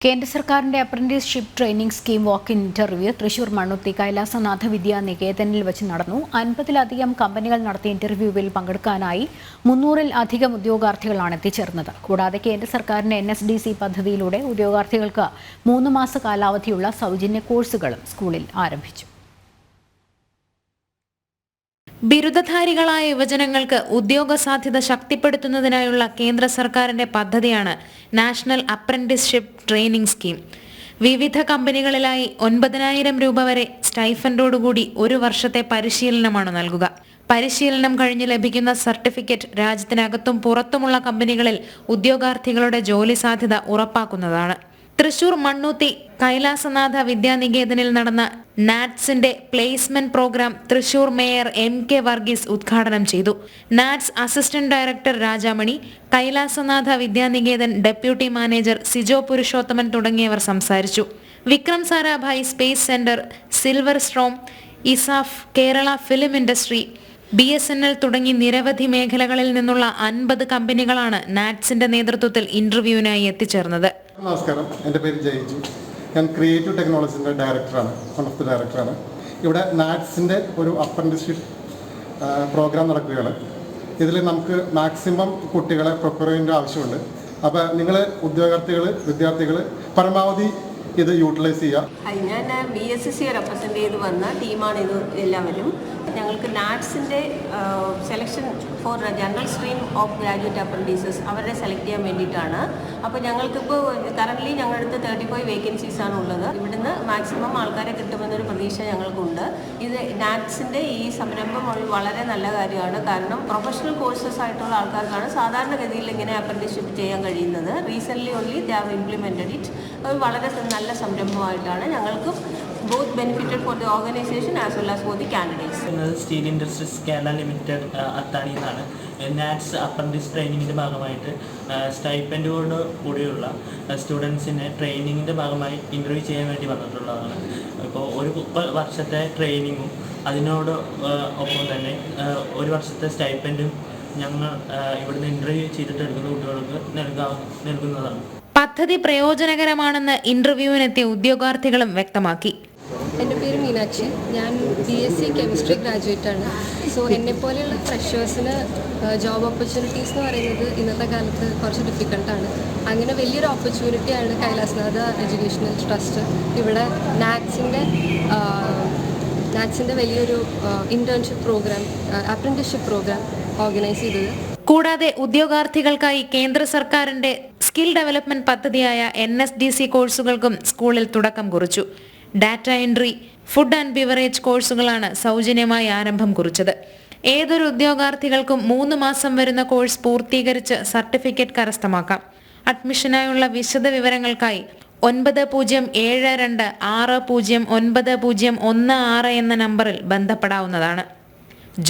കേന്ദ്ര സർക്കാരിന്റെ apprenticeship training scheme walk in interview Thrissur Mannuthy Kailasanatha വിദ്യാനികേതനിൽ വെച്ച് നടന്നു. 50-ലധികം കമ്പനികൾ നടത്തിയ ഇന്റർവ്യൂവിൽ പങ്കെടുക്കാനായി 300-ൽ-അധികം ഉദ്യോഗാർത്ഥികളാണ് എത്തിച്ചേർന്നത്. കൂടാതെ കേന്ദ്ര സർക്കാരിന്റെ NSDC പദ്ധതിയിലൂടെ ഉദ്യോഗാർത്ഥികൾക്ക് 3 മാസ കാലാവധിയുള്ള സൗജന്യ കോഴ്സുകളും സ്കൂളിൽ ആരംഭിച്ചു. ബിരുദധാരികളായ യുവജനങ്ങൾക്ക് ഉദ്യോഗ സാധ്യത ശക്തിപ്പെടുത്തുന്നതിനായുള്ള കേന്ദ്ര സർക്കാരിന്റെ പദ്ധതിയാണ് നാഷണൽ അപ്രന്റീസ്ഷിപ്പ് ട്രെയിനിംഗ് സ്കീം. വിവിധ കമ്പനികളിലായി 9,000 രൂപ വരെ സ്റ്റൈഫൻഡോടുകൂടി 1 വർഷത്തെ പരിശീലനമാണ് നൽകുക. പരിശീലനം കഴിഞ്ഞ് ലഭിക്കുന്ന സർട്ടിഫിക്കറ്റ് രാജ്യത്തിനകത്തും പുറത്തുമുള്ള കമ്പനികളിൽ ഉദ്യോഗാർത്ഥികളുടെ ജോലി സാധ്യത ഉറപ്പാക്കുന്നതാണ്. തൃശൂർ മണ്ണുത്തി കൈലാസനാഥ വിദ്യാനികേതനിൽ നടന്ന നാറ്റ്സിന്റെ placement programme Thrissur mayor MK Varghese ഉദ്ഘാടനം ചെയ്തു. NATS assistant director Rajamani, Kailasanatha Vidyanikethan deputy manager Sijo Purushothaman തുടങ്ങിയവർ സംസാരിച്ചു. Vikram Sarabhai space centre, silver storm, ESAF, Kerala film industry, BSNL തുടങ്ങി നിരവധി മേഖലകളിൽ നിന്നുള്ള 50 കമ്പനികളാണ് നാറ്റ്സിന്റെ നേതൃത്വത്തിൽ ഇന്റർവ്യൂവിനായി എത്തിച്ചേർന്നത്. നമസ്കാരം, എൻ്റെ പേര് ജയ്ജു. ഞാൻ ക്രിയേറ്റീവ് ടെക്നോളജീൻ്റെ ഡയറക്ടറാണ്, വൺ ഓഫ് ദി ഡയറക്ടറാണ്. ഇവിടെ നാറ്റ്സിൻ്റെ ഒരു അപ്രന്റീസ്ഷിപ്പ് പ്രോഗ്രാം നടക്കുകയാണ്. ഇതിൽ നമുക്ക് മാക്സിമം കുട്ടികളെ പ്രിപ്പയർ ചെയ്യേണ്ട ആവശ്യമുണ്ട്. അപ്പോൾ നിങ്ങൾ വിദ്യാർത്ഥികൾ പരമാവധി ഇത് യൂട്ടിലൈസ് ചെയ്യുക. ഞാൻ BSSC റെപ്രസെൻ്റ് ചെയ്ത് വന്ന ടീമാണ് ഇത്. എല്ലാവരും ഞങ്ങൾക്ക് നാറ്റ്സിൻ്റെ selection for general stream of graduate apprentices അവരെ സെലക്ട് ചെയ്യാൻ വേണ്ടിയിട്ടാണ്. അപ്പോൾ ഞങ്ങൾക്കിപ്പോൾ കറൻ്റ്ലി ഞങ്ങളുടെ അടുത്ത് 35 വേക്കൻസീസാണ് ഉള്ളത്. ഇവിടുന്ന് മാക്സിമം ആൾക്കാരെ കിട്ടുമെന്നൊരു പ്രതീക്ഷ ഞങ്ങൾക്കുണ്ട്. ഇത് നാറ്റ്സിൻ്റെ ഈ സംരംഭം വളരെ നല്ല കാര്യമാണ്. കാരണം പ്രൊഫഷണൽ കോഴ്സസ് ആയിട്ടുള്ള ആൾക്കാർക്കാണ് സാധാരണഗതിയിൽ ഇങ്ങനെ അപ്രന്റീസ്ഷിപ്പ് ചെയ്യാൻ കഴിയുന്നത്. Recently only they have implemented it. വളരെ നല്ല സംരംഭമായിട്ടാണ് ഞങ്ങൾക്കും both benefited for the organization as well as for the candidates. Steel industries Kerala limited Athani എന്നാണ്. നാറ്റ്സ് അപ്രന്റീസ് ട്രെയിനിങ്ങിൻ്റെ ഭാഗമായിട്ട് സ്റ്റൈപ്പൻഡോട് കൂടിയുള്ള സ്റ്റുഡൻസിനെ ട്രെയിനിങ്ങിൻ്റെ ഭാഗമായി ഇൻ്റർവ്യൂ ചെയ്യാൻ വേണ്ടി വന്നിട്ടുള്ളതാണ്. ഇപ്പോൾ 1 വർഷത്തെ ട്രെയിനിങ്ങും അതിനോട് ഒപ്പം തന്നെ 1 വർഷത്തെ സ്റ്റൈപ്പൻഡും ഞങ്ങൾ ഇവിടുന്ന് ഇൻ്റർവ്യൂ ചെയ്തിട്ട് എടുക്കുന്ന കുട്ടികൾക്ക് നൽകുന്നതാണ്. പദ്ധതി പ്രയോജനകരമാണെന്ന് ഇന്റർവ്യൂവിനെത്തിയ ഉദ്യോഗാർത്ഥികളും വ്യക്തമാക്കി. എൻ്റെ പേര് മീനാക്ഷി. ഞാൻ BSc കെമിസ്ട്രി ഗ്രാജുവേറ്റ് ആണ്. സോ എന്നെപ്പോലെയുള്ള ഫ്രഷേഴ്സിന് ജോബ് ഓപ്പർച്യൂണിറ്റീസ് എന്ന് പറയുന്നത് ഇന്നത്തെ കാലത്ത് കുറച്ച് ഡിഫിക്കൽട്ടാണ്. അങ്ങനെ വലിയൊരു ഓപ്പർച്യൂണിറ്റിയാണ് കൈലാസനാഥ എഡ്യൂക്കേഷണൽ ട്രസ്റ്റ് ഇവിടെ നാറ്റ്സിൻ്റെ വലിയൊരു internship programme, apprenticeship programme organise ചെയ്തത്. കൂടാതെ ഉദ്യോഗാർത്ഥികൾക്കായി കേന്ദ്ര സർക്കാരിന്റെ സ്കിൽ ഡെവലപ്മെന്റ് പദ്ധതിയായ NSDC കോഴ്സുകൾക്കും സ്കൂളിൽ തുടക്കം കുറിച്ചു. Data entry, food and beverage കോഴ്സുകളാണ് സൗജന്യമായി ആരംഭം കുറിച്ചത്. ഏതൊരു ഉദ്യോഗാർത്ഥികൾക്കും 3 മാസം വരുന്ന കോഴ്സ് പൂർത്തീകരിച്ച് സർട്ടിഫിക്കറ്റ് കരസ്ഥമാക്കാം. അഡ്മിഷനായുള്ള വിശദ വിവരങ്ങൾക്കായി 9072609016 എന്ന നമ്പറിൽ ബന്ധപ്പെടാവുന്നതാണ്.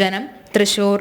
ജനം, തൃശൂർ.